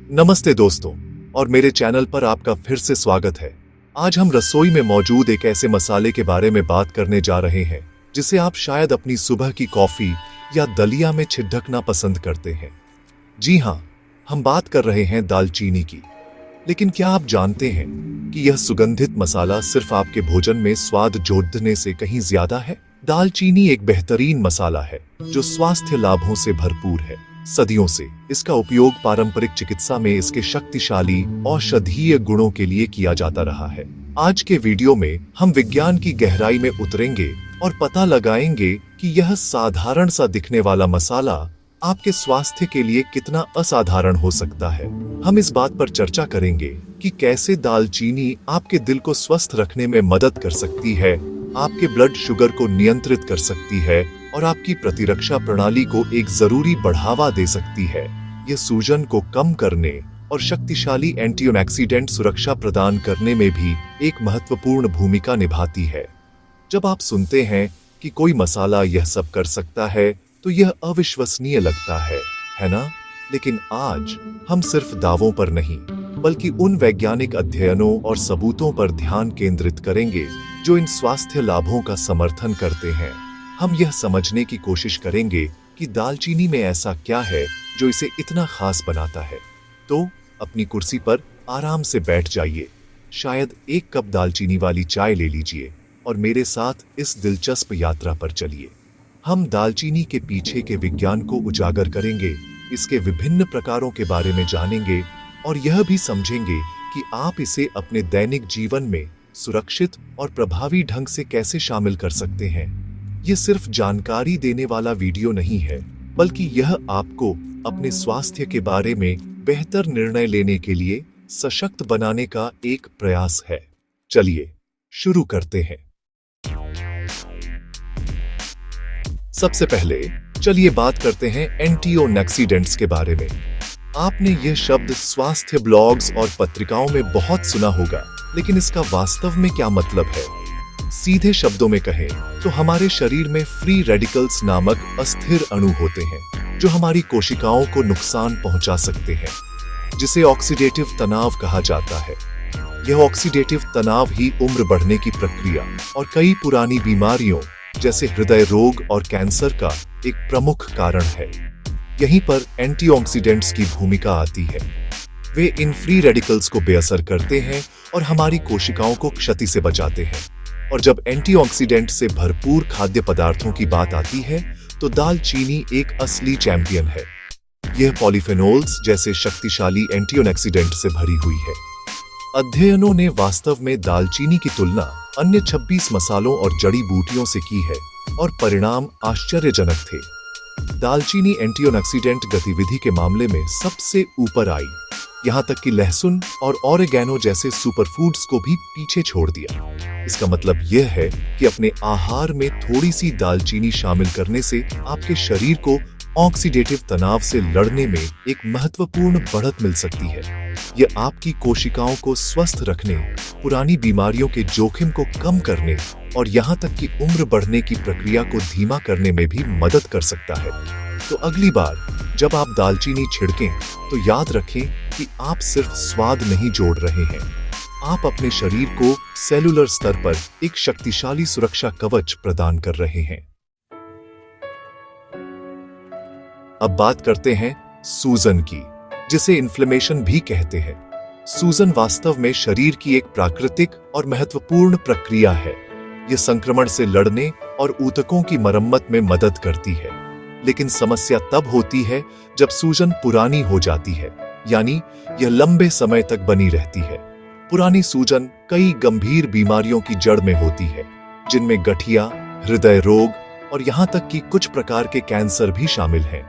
नमस्ते दोस्तों, और मेरे चैनल पर आपका फिर से स्वागत है। आज हम रसोई में मौजूद एक ऐसे मसाले के बारे में बात करने जा रहे हैं जिसे आप शायद अपनी सुबह की कॉफी या दलिया में छिड़कना पसंद करते हैं। जी हाँ, हम बात कर रहे हैं दालचीनी की। लेकिन क्या आप जानते हैं कि यह सुगंधित मसाला सिर्फ आपके भोजन में स्वाद जोड़ने से कहीं ज्यादा है? दालचीनी एक बेहतरीन मसाला है जो स्वास्थ्य लाभों से भरपूर है। सदियों से इसका उपयोग पारंपरिक चिकित्सा में इसके शक्तिशाली औषधीय गुणों के लिए किया जाता रहा है। आज के वीडियो में हम विज्ञान की गहराई में उतरेंगे और पता लगाएंगे कि यह साधारण सा दिखने वाला मसाला आपके स्वास्थ्य के लिए कितना असाधारण हो सकता है। हम इस बात पर चर्चा करेंगे कि कैसे दालचीनी आपके दिल को स्वस्थ रखने में मदद कर सकती है, आपके ब्लड शुगर को नियंत्रित कर सकती है और आपकी प्रतिरक्षा प्रणाली को एक जरूरी बढ़ावा दे सकती है। यह सूजन को कम करने और शक्तिशाली एंटीऑक्सीडेंट सुरक्षा प्रदान करने में भी एक महत्वपूर्ण भूमिका निभाती है। जब आप सुनते हैं कि कोई मसाला यह सब कर सकता है तो यह अविश्वसनीय लगता है ना? लेकिन आज हम सिर्फ दावों पर नहीं, बल्कि उन वैज्ञानिक अध्ययनों और सबूतों पर ध्यान केंद्रित करेंगे जो इन स्वास्थ्य लाभों का समर्थन करते हैं। हम यह समझने की कोशिश करेंगे कि दालचीनी में ऐसा क्या है जो इसे इतना खास बनाता है। तो अपनी कुर्सी पर आराम से बैठ जाइए, शायद एक कप दालचीनी वाली चाय ले लीजिए और मेरे साथ इस दिलचस्प यात्रा पर चलिए। हम दालचीनी के पीछे के विज्ञान को उजागर करेंगे, इसके विभिन्न प्रकारों के बारे में जानेंगे और यह भी समझेंगे कि आप इसे अपने दैनिक जीवन में सुरक्षित और प्रभावी ढंग से कैसे शामिल कर सकते हैं। यह सिर्फ जानकारी देने वाला वीडियो नहीं है, बल्कि यह आपको अपने स्वास्थ्य के बारे में बेहतर निर्णय लेने के लिए सशक्त बनाने का एक प्रयास है। चलिए शुरू करते हैं। सबसे पहले चलिए बात करते हैं एंटीऑक्सीडेंट्स के बारे में। आपने यह शब्द स्वास्थ्य ब्लॉग्स और पत्रिकाओं में बहुत सुना होगा, लेकिन इसका वास्तव में क्या मतलब है? सीधे शब्दों में कहें तो हमारे शरीर में फ्री रेडिकल्स नामक अस्थिर अणु होते हैं जो हमारी कोशिकाओं को नुकसान पहुंचा सकते हैं, जिसे ऑक्सीडेटिव तनाव कहा जाता है। यह ऑक्सीडेटिव तनाव ही उम्र बढ़ने की प्रक्रिया और कई पुरानी बीमारियों जैसे हृदय रोग और कैंसर का एक प्रमुख कारण है। यहीं पर एंटीऑक्सीडेंट्स की भूमिका आती है। वे इन फ्री रेडिकल्स को बेअसर करते हैं और हमारी कोशिकाओं को क्षति से बचाते हैं। और जब एंटीऑक्सीडेंट से भरपूर खाद्य पदार्थों की बात आती है तो दालचीनी एक असली चैंपियन है। यह पॉलीफेनोल्स जैसे शक्तिशाली एंटीऑक्सीडेंट से भरी हुई है। अध्ययनों ने वास्तव में दालचीनी की तुलना अन्य 26 मसालों और जड़ी बूटियों से की है और परिणाम आश्चर्यजनक थे। दालचीनी एंटीऑक्सीडेंट गतिविधि के मामले में सबसे ऊपर आई, यहाँ तक कि लहसुन और ऑरेगैनो जैसे सुपरफूड्स को भी पीछे छोड़ दिया। इसका मतलब यह है कि अपने आहार में थोड़ी सी दालचीनी शामिल करने से आपके शरीर को ऑक्सीडेटिव तनाव से लड़ने में एक महत्वपूर्ण बढ़त मिल सकती है। यह आपकी कोशिकाओं को स्वस्थ रखने, पुरानी बीमारियों के जोखिम को कम करने और यहाँ तक कि उम्र बढ़ने की प्रक्रिया को धीमा करने में भी मदद कर सकता है। तो अगली बार जब आप दालचीनी छिड़कें तो याद रखें कि आप सिर्फ स्वाद नहीं जोड़ रहे हैं, आप अपने शरीर को सेलुलर स्तर पर एक शक्तिशाली सुरक्षा कवच प्रदान कर रहे हैं। अब बात करते हैं सूजन की, जिसे इन्फ्लेमेशन भी कहते हैं। सूजन वास्तव में शरीर की एक प्राकृतिक और महत्वपूर्ण प्रक्रिया है। यह संक्रमण से लड़ने और ऊतकों की मरम्मत में मदद करती है। लेकिन समस्या तब होती है जब सूजन पुरानी हो जाती है, यानी यह लंबे समय तक बनी रहती है। पुरानी सूजन कई गंभीर बीमारियों की जड़ में होती है, जिनमें गठिया, हृदय रोग और यहाँ तक कि कुछ प्रकार के कैंसर भी शामिल हैं।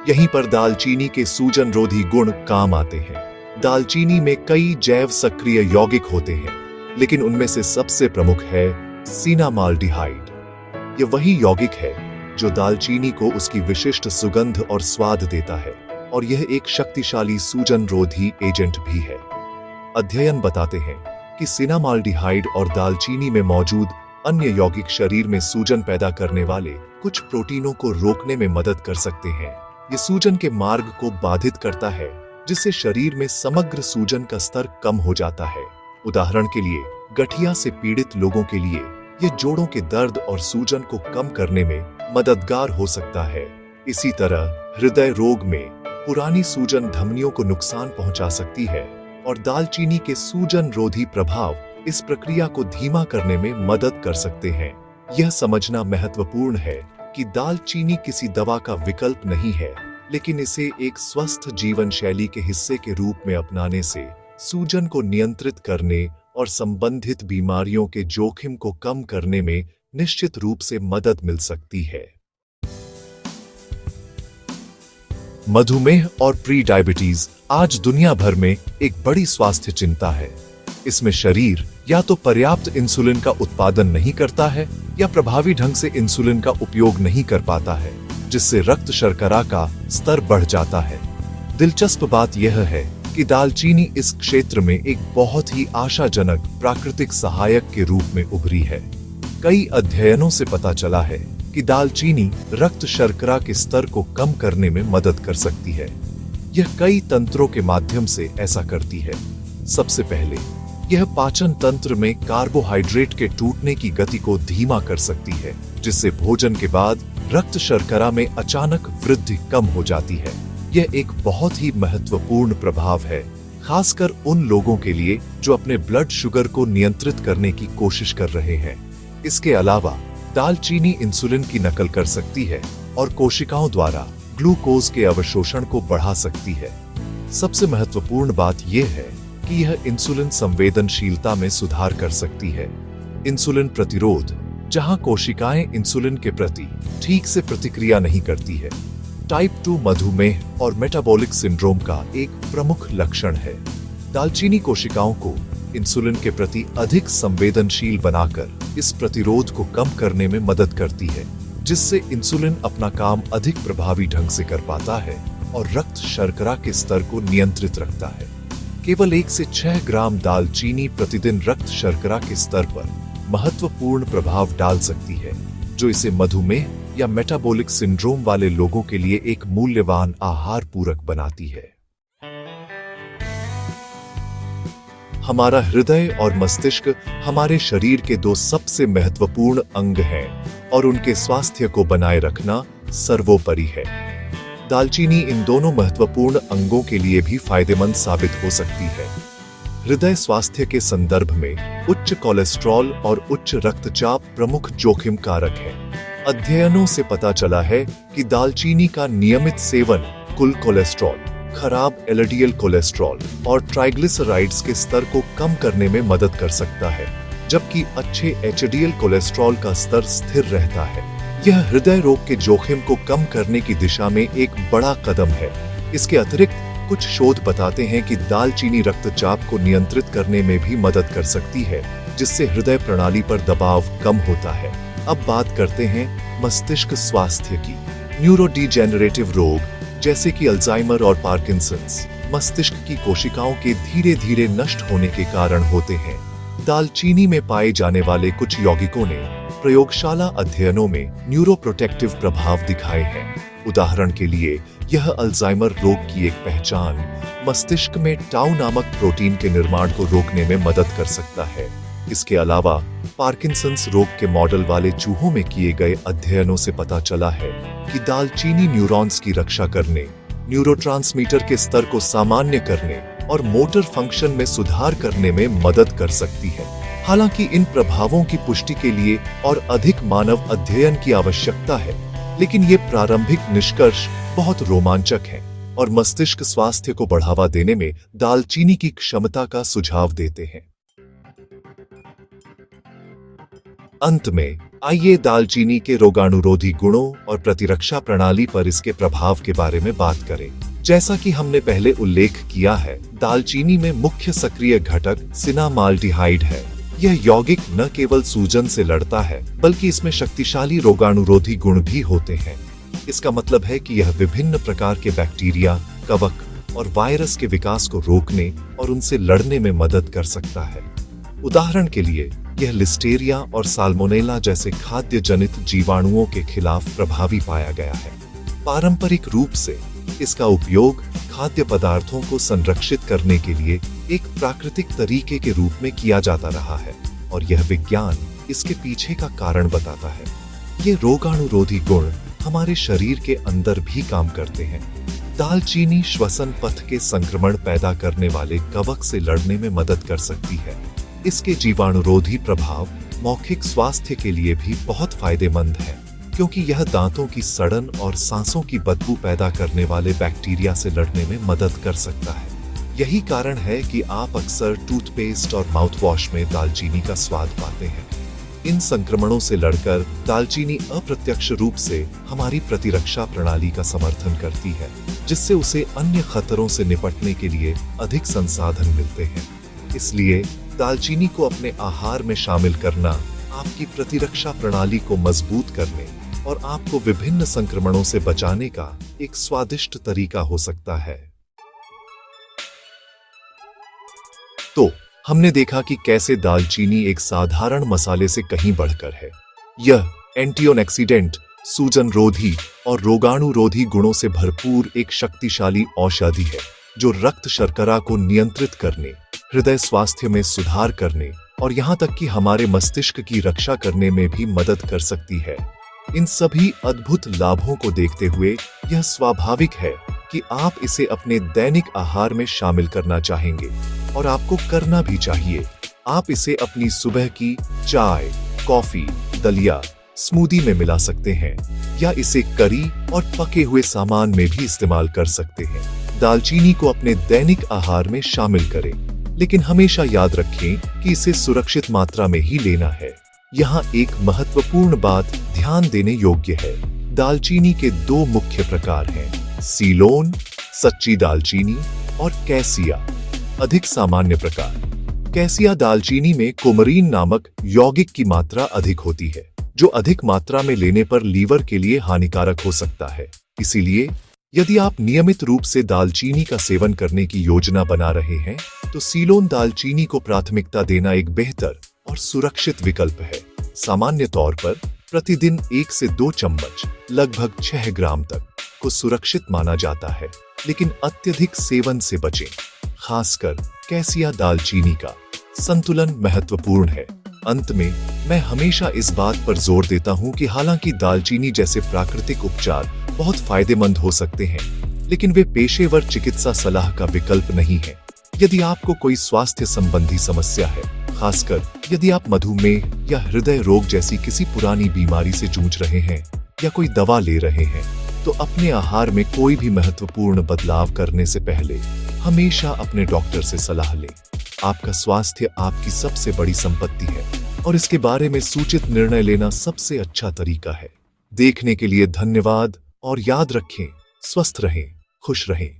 यहीं पर दालचीनी के सूजन रोधी गुण काम आते हैं। दालचीनी में कई जैव सक्रिय यौगिक होते हैं, लेकिन उनमें से सबसे प्रमुख है सिनामाल्डिहाइड। यह वही यौगिक है जो दालचीनी को उसकी विशिष्ट सुगंध और स्वाद देता है, और यह एक शक्तिशाली सूजन रोधी एजेंट भी है। अध्ययन बताते हैं कि सिनामाल्डिहाइड और दालचीनी में मौजूद अन्य यौगिक शरीर में सूजन पैदा करने वाले कुछ प्रोटीनों को रोकने में मदद कर सकते हैं। ये सूजन के मार्ग को बाधित करता है, जिससे शरीर में समग्र सूजन का स्तर कम हो जाता है। उदाहरण के लिए गठिया से पीड़ित लोगों के लिए यह जोड़ों के दर्द और सूजन को कम करने में मददगार हो सकता है। इसी तरह हृदय रोग में पुरानी सूजन धमनियों को नुकसान पहुंचा सकती है और दालचीनी के सूजन रोधी प्रभाव इस प्रक्रिया को धीमा करने में मदद कर सकते हैं। यह समझना महत्वपूर्ण है कि दालचीनी किसी दवा का विकल्प नहीं है, लेकिन इसे एक स्वस्थ जीवन शैली के हिस्से के रूप में अपनाने से सूजन को नियंत्रित करने और संबंधित बीमारियों के जोखिम को कम करने में निश्चित रूप से मदद मिल सकती है। मधुमेह और प्री डायबिटीज आज दुनिया भर में एक बड़ी स्वास्थ्य चिंता है। इसमें शरीर या तो पर्याप्त इंसुलिन का उत्पादन नहीं करता है या प्रभावी ढंग से इंसुलिन का उपयोग नहीं कर पाता है, जिससे रक्त शर्करा का स्तर बढ़ जाता है। दिलचस्प बात यह है कि दालचीनी इस क्षेत्र में एक बहुत ही आशाजनक प्राकृतिक सहायक के रूप में उभरी है। कई अध्ययनों से पता चला है कि दालचीनी रक्त शर्करा के स्तर को कम करने में मदद कर सकती है। यह कई तंत्रों के माध्यम से ऐसा करती है। सबसे पहले यह पाचन तंत्र में कार्बोहाइड्रेट के टूटने की गति को धीमा कर सकती है, जिससे भोजन के बाद रक्त शर्करा में अचानक वृद्धि कम हो जाती है। यह एक बहुत ही महत्वपूर्ण प्रभाव है, खासकर उन लोगों के लिए जो अपने ब्लड शुगर को नियंत्रित करने की कोशिश कर रहे हैं। इसके अलावा दालचीनी इंसुलिन की नकल कर सकती है और कोशिकाओं द्वारा ग्लूकोज के अवशोषण को बढ़ा सकती है। सबसे महत्वपूर्ण बात यह है कि यह इंसुलिन संवेदनशीलता में सुधार कर सकती है। इंसुलिन प्रतिरोध, जहां कोशिकाएं इंसुलिन के प्रति ठीक से प्रतिक्रिया नहीं करती है, टाइप 2 मधुमेह और मेटाबॉलिक सिंड्रोम का एक प्रमुख लक्षण है। दालचीनी कोशिकाओं को इंसुलिन के प्रति अधिक संवेदनशील बनाकर इस प्रतिरोध को कम करने में मदद करती है, जिससे इंसुलिन अपना काम अधिक प्रभावी ढंग से कर पाता है और रक्त शर्करा के स्तर को नियंत्रित रखता है। केवल 1 से 6 ग्राम दालचीनी प्रतिदिन रक्त शर्करा के स्तर पर महत्वपूर्ण प्रभाव डाल सकती है, जो इसे मधुमेह या मेटाबॉलिक सिंड्रोम वाले लोगों के लिए एक मूल्यवान आहार पूरक बनाती है। हमारा हृदय और मस्तिष्क हमारे शरीर के 2 सबसे महत्वपूर्ण अंग हैं और उनके स्वास्थ्य को बनाए रखना सर्वोपरि है। दालचीनी इन दोनों महत्वपूर्ण अंगों के लिए भी फायदेमंद साबित हो सकती है। हृदय स्वास्थ्य के संदर्भ में उच्च कोलेस्ट्रॉल और उच्च रक्तचाप प्रमुख जोखिम कारक हैं। अध्ययनों से पता चला है कि दालचीनी का नियमित सेवन कुल कोलेस्ट्रॉल, खराब एलडीएल कोलेस्ट्रॉल और ट्राइग्लिसराइड्स के स्तर को कम करने में मदद कर सकता है, जबकि अच्छे एचडीएल कोलेस्ट्रॉल का स्तर स्थिर रहता है। यह हृदय रोग के जोखिम को कम करने की दिशा में एक बड़ा कदम है। इसके अतिरिक्त कुछ शोध बताते हैं कि दालचीनी रक्तचाप को नियंत्रित करने में भी मदद कर सकती है, जिससे हृदय प्रणाली पर दबाव कम होता है। अब बात करते हैं मस्तिष्क स्वास्थ्य की। न्यूरोडीजेनरेटिव रोग जैसे कि अल्जाइमर और पार्किंसंस मस्तिष्क की कोशिकाओं के धीरे धीरे नष्ट होने के कारण होते हैं। दालचीनी में पाए जाने वाले कुछ यौगिकों ने प्रयोगशाला अध्ययनों में न्यूरोप्रोटेक्टिव प्रभाव दिखाए हैं। उदाहरण के लिए यह अल्जाइमर रोग की एक पहचान मस्तिष्क में टाउ नामक प्रोटीन के निर्माण को रोकने में मदद कर सकता है। इसके अलावा पार्किंसंस रोग के मॉडल वाले चूहों में किए गए अध्ययनों से पता चला है कि दालचीनी न्यूरॉन्स की रक्षा करने, न्यूरोट्रांसमीटर के स्तर को सामान्य करने और मोटर फंक्शन में सुधार करने में मदद कर सकती है। हालांकि इन प्रभावों की पुष्टि के लिए और अधिक मानव अध्ययन की आवश्यकता है, लेकिन ये प्रारंभिक निष्कर्ष बहुत रोमांचक हैं और मस्तिष्क स्वास्थ्य को बढ़ावा देने में दालचीनी की क्षमता का सुझाव देते हैं। अंत में आइए दालचीनी के रोगाणुरोधी गुणों और प्रतिरक्षा प्रणाली पर इसके प्रभाव के बारे में बात करें। जैसा कि हमने पहले उल्लेख किया है, दालचीनी में मुख्य सक्रिय घटक सिनामाल्डिहाइड है। यह यौगिक न केवल सूजन से लड़ता है, बल्कि इसमें शक्तिशाली रोगाणुरोधी गुण भी होते हैं। इसका मतलब है कि यह विभिन्न प्रकार के बैक्टीरिया, कवक और वायरस के विकास को रोकने और उनसे लड़ने में मदद कर सकता है। उदाहरण के लिए यह लिस्टेरिया और साल्मोनेला जैसे खाद्य जनित जीवाणुओं के खिलाफ प्रभावी पाया गया है। पारंपरिक रूप से इसका उपयोग खाद्य पदार्थों को संरक्षित करने के लिए एक प्राकृतिक तरीके के रूप में किया जाता रहा है और यह विज्ञान इसके पीछे का कारण बताता है। ये रोगाणुरोधी गुण हमारे शरीर के अंदर भी काम करते हैं। दालचीनी श्वसन पथ के संक्रमण पैदा करने वाले कवक से लड़ने में मदद कर सकती है। इसके जीवाणुरोधी प्रभाव मौखिक स्वास्थ्य के लिए भी बहुत फायदेमंद है, क्योंकि यह दांतों की सड़न और सांसों की बदबू पैदा करने वाले बैक्टीरिया से लड़ने में मदद कर सकता है। यही कारण है कि आप अक्सर टूथपेस्ट और माउथवॉश में दालचीनी का स्वाद पाते हैं। इन संक्रमणों से लड़कर दालचीनी अप्रत्यक्ष रूप से हमारी प्रतिरक्षा प्रणाली का समर्थन करती है, जिससे उसे अन्य खतरों से निपटने के लिए अधिक संसाधन मिलते हैं। इसलिए दालचीनी को अपने आहार में शामिल करना आपकी प्रतिरक्षा प्रणाली को मजबूत करने और आपको विभिन्न संक्रमणों से बचाने का एक स्वादिष्ट तरीका हो सकता है। तो हमने देखा कि कैसे दालचीनी एक साधारण मसाले से कहीं बढ़कर है। यह एंटीऑक्सीडेंट, सूजन रोधी और रोगाणु रोधी गुणों से भरपूर एक शक्तिशाली औषधि है, जो रक्त शर्करा को नियंत्रित करने, हृदय स्वास्थ्य में सुधार करने और यहाँ तक कि हमारे मस्तिष्क की रक्षा करने में भी मदद कर सकती है। इन सभी अद्भुत लाभों को देखते हुए यह स्वाभाविक है कि आप इसे अपने दैनिक आहार में शामिल करना चाहेंगे, और आपको करना भी चाहिए। आप इसे अपनी सुबह की चाय, कॉफी, दलिया, स्मूदी में मिला सकते हैं, या इसे करी और पके हुए सामान में भी इस्तेमाल कर सकते हैं। दालचीनी को अपने दैनिक आहार में शामिल करें, लेकिन हमेशा याद रखें कि इसे सुरक्षित मात्रा में ही लेना है। यहाँ एक महत्वपूर्ण बात ध्यान देने योग्य है। दालचीनी के दो मुख्य प्रकार हैं, सीलोन, सच्ची दालचीनी, और कैसिया, अधिक सामान्य प्रकार। कैसिया दालचीनी में कुमरीन नामक यौगिक की मात्रा अधिक होती है, जो अधिक मात्रा में लेने पर लीवर के लिए हानिकारक हो सकता है। इसीलिए यदि आप नियमित रूप से दालचीनी का सेवन करने की योजना बना रहे हैं, तो सीलोन दालचीनी को प्राथमिकता देना एक बेहतर और सुरक्षित विकल्प है। सामान्य तौर पर प्रतिदिन 1 से 2 चम्मच, लगभग 6 ग्राम तक को सुरक्षित माना जाता है, लेकिन अत्यधिक सेवन से बचें। खासकर कैसिया दालचीनी का संतुलन महत्वपूर्ण है। अंत में मैं हमेशा इस बात पर जोर देता हूं कि हालांकि दालचीनी जैसे प्राकृतिक उपचार बहुत फायदेमंद हो सकते हैं, लेकिन वे पेशेवर चिकित्सा सलाह का विकल्प नहीं है। यदि आपको कोई स्वास्थ्य संबंधी समस्या है, खासकर यदि आप मधुमेह या हृदय रोग जैसी किसी पुरानी बीमारी से जूझ रहे हैं या कोई दवा ले रहे हैं, तो अपने आहार में कोई भी महत्वपूर्ण बदलाव करने से पहले हमेशा अपने डॉक्टर से सलाह लें। आपका स्वास्थ्य आपकी सबसे बड़ी संपत्ति है, और इसके बारे में सूचित निर्णय लेना सबसे अच्छा तरीका है। देखने के लिए धन्यवाद, और याद रखें, स्वस्थ रहें, खुश रहें।